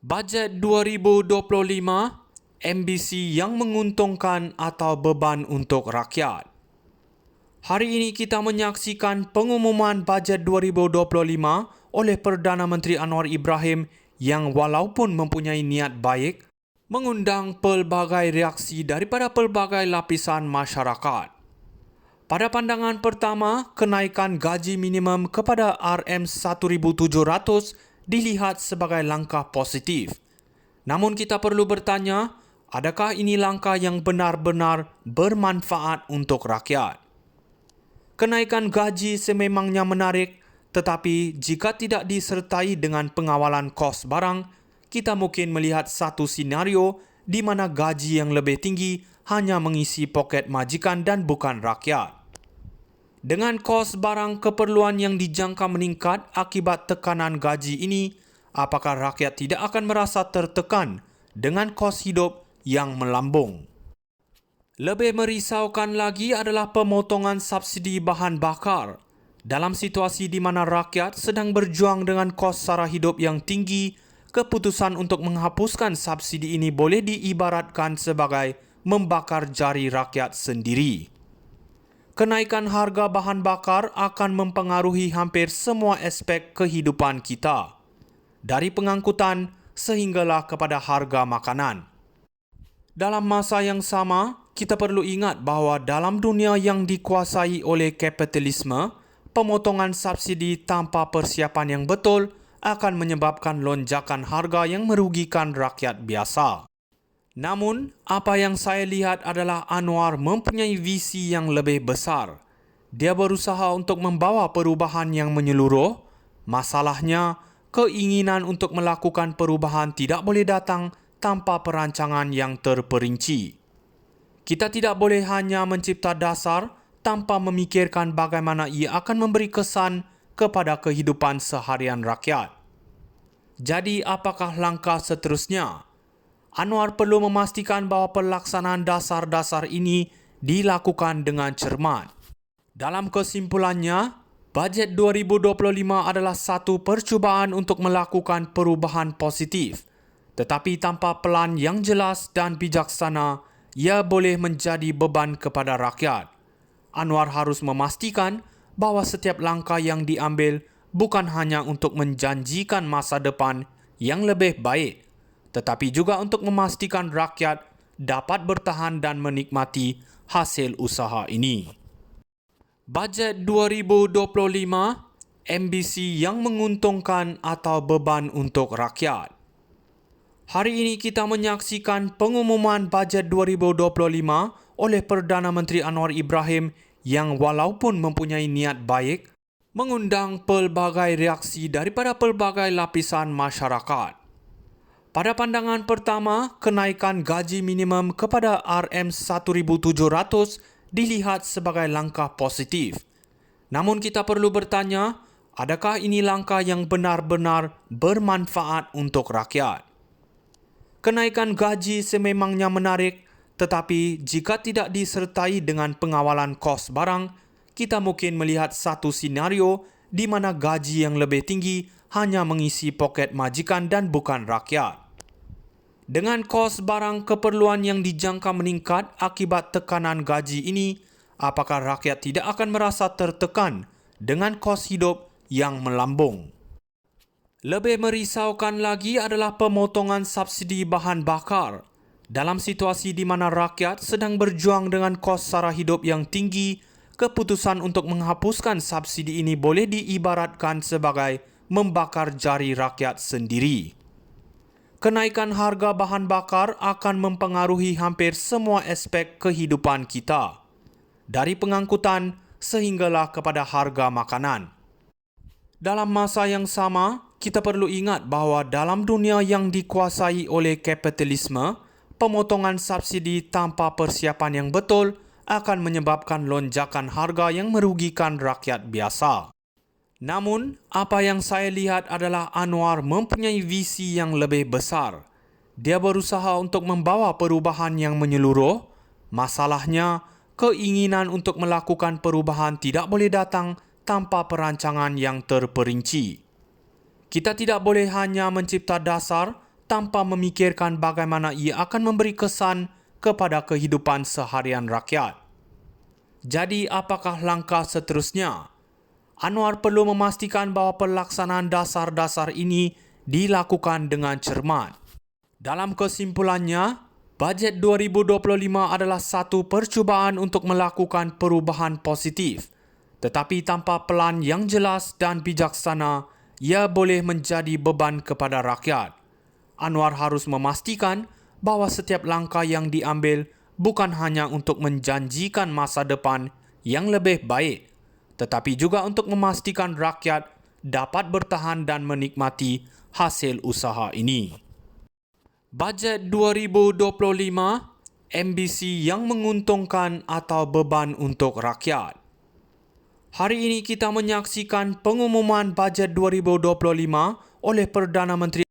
Bajet 2025, ambisi yang menguntungkan atau beban untuk rakyat. Hari ini kita menyaksikan pengumuman bajet 2025 oleh Perdana Menteri Anwar Ibrahim yang walaupun mempunyai niat baik, mengundang pelbagai reaksi daripada pelbagai lapisan masyarakat. Pada pandangan pertama, kenaikan gaji minimum kepada RM1,700 dilihat sebagai langkah positif. Namun kita perlu bertanya, adakah ini langkah yang benar-benar bermanfaat untuk rakyat? Kenaikan gaji sememangnya menarik, tetapi jika tidak disertai dengan pengawalan kos barang, kita mungkin melihat satu senario di mana gaji yang lebih tinggi hanya mengisi poket majikan dan bukan rakyat. Dengan kos barang keperluan yang dijangka meningkat akibat tekanan gaji ini, apakah rakyat tidak akan merasa tertekan dengan kos hidup yang melambung? Lebih merisaukan lagi adalah pemotongan subsidi bahan bakar. Dalam situasi di mana rakyat sedang berjuang dengan kos sara hidup yang tinggi, keputusan untuk menghapuskan subsidi ini boleh diibaratkan sebagai membakar jari rakyat sendiri. Kenaikan harga bahan bakar akan mempengaruhi hampir semua aspek kehidupan kita, dari pengangkutan sehinggalah kepada harga makanan. Dalam masa yang sama, kita perlu ingat bahawa dalam dunia yang dikuasai oleh kapitalisme, pemotongan subsidi tanpa persiapan yang betul akan menyebabkan lonjakan harga yang merugikan rakyat biasa. Namun, apa yang saya lihat adalah Anwar mempunyai visi yang lebih besar. Dia berusaha untuk membawa perubahan yang menyeluruh. Masalahnya, keinginan untuk melakukan perubahan tidak boleh datang tanpa perancangan yang terperinci. Kita tidak boleh hanya mencipta dasar tanpa memikirkan bagaimana ia akan memberi kesan kepada kehidupan seharian rakyat. Jadi, apakah langkah seterusnya? Anwar perlu memastikan bahawa pelaksanaan dasar-dasar ini dilakukan dengan cermat. Dalam kesimpulannya, bajet 2025 adalah satu percubaan untuk melakukan perubahan positif. Tetapi tanpa pelan yang jelas dan bijaksana, ia boleh menjadi beban kepada rakyat. Anwar harus memastikan bahawa setiap langkah yang diambil bukan hanya untuk menjanjikan masa depan yang lebih baik, tetapi juga untuk memastikan rakyat dapat bertahan dan menikmati hasil usaha ini. Bajet 2025, ambisi yang menguntungkan atau beban untuk rakyat. Hari ini kita menyaksikan pengumuman bajet 2025 oleh Perdana Menteri Anwar Ibrahim yang walaupun mempunyai niat baik, mengundang pelbagai reaksi daripada pelbagai lapisan masyarakat. Pada pandangan pertama, kenaikan gaji minimum kepada RM1,700 dilihat sebagai langkah positif. Namun kita perlu bertanya, adakah ini langkah yang benar-benar bermanfaat untuk rakyat? Kenaikan gaji sememangnya menarik, tetapi jika tidak disertai dengan pengawalan kos barang, kita mungkin melihat satu senario di mana gaji yang lebih tinggi hanya mengisi poket majikan dan bukan rakyat. Dengan kos barang keperluan yang dijangka meningkat akibat tekanan gaji ini, apakah rakyat tidak akan merasa tertekan dengan kos hidup yang melambung? Lebih merisaukan lagi adalah pemotongan subsidi bahan bakar. Dalam situasi di mana rakyat sedang berjuang dengan kos sara hidup yang tinggi, keputusan untuk menghapuskan subsidi ini boleh diibaratkan sebagai membakar jari rakyat sendiri. Kenaikan harga bahan bakar akan mempengaruhi hampir semua aspek kehidupan kita, dari pengangkutan sehinggalah kepada harga makanan. Dalam masa yang sama, kita perlu ingat bahawa dalam dunia yang dikuasai oleh kapitalisme, pemotongan subsidi tanpa persiapan yang betul akan menyebabkan lonjakan harga yang merugikan rakyat biasa. Namun, apa yang saya lihat adalah Anwar mempunyai visi yang lebih besar. Dia berusaha untuk membawa perubahan yang menyeluruh. Masalahnya, keinginan untuk melakukan perubahan tidak boleh datang tanpa perancangan yang terperinci. Kita tidak boleh hanya mencipta dasar tanpa memikirkan bagaimana ia akan memberi kesan kepada kehidupan seharian rakyat. Jadi, apakah langkah seterusnya? Anwar perlu memastikan bahawa pelaksanaan dasar-dasar ini dilakukan dengan cermat. Dalam kesimpulannya, bajet 2025 adalah satu percubaan untuk melakukan perubahan positif. Tetapi tanpa pelan yang jelas dan bijaksana, ia boleh menjadi beban kepada rakyat. Anwar harus memastikan bahawa setiap langkah yang diambil bukan hanya untuk menjanjikan masa depan yang lebih baik, tetapi juga untuk memastikan rakyat dapat bertahan dan menikmati hasil usaha ini. Bajet 2025, ambisi yang menguntungkan atau beban untuk rakyat. Hari ini kita menyaksikan pengumuman bajet 2025 oleh Perdana Menteri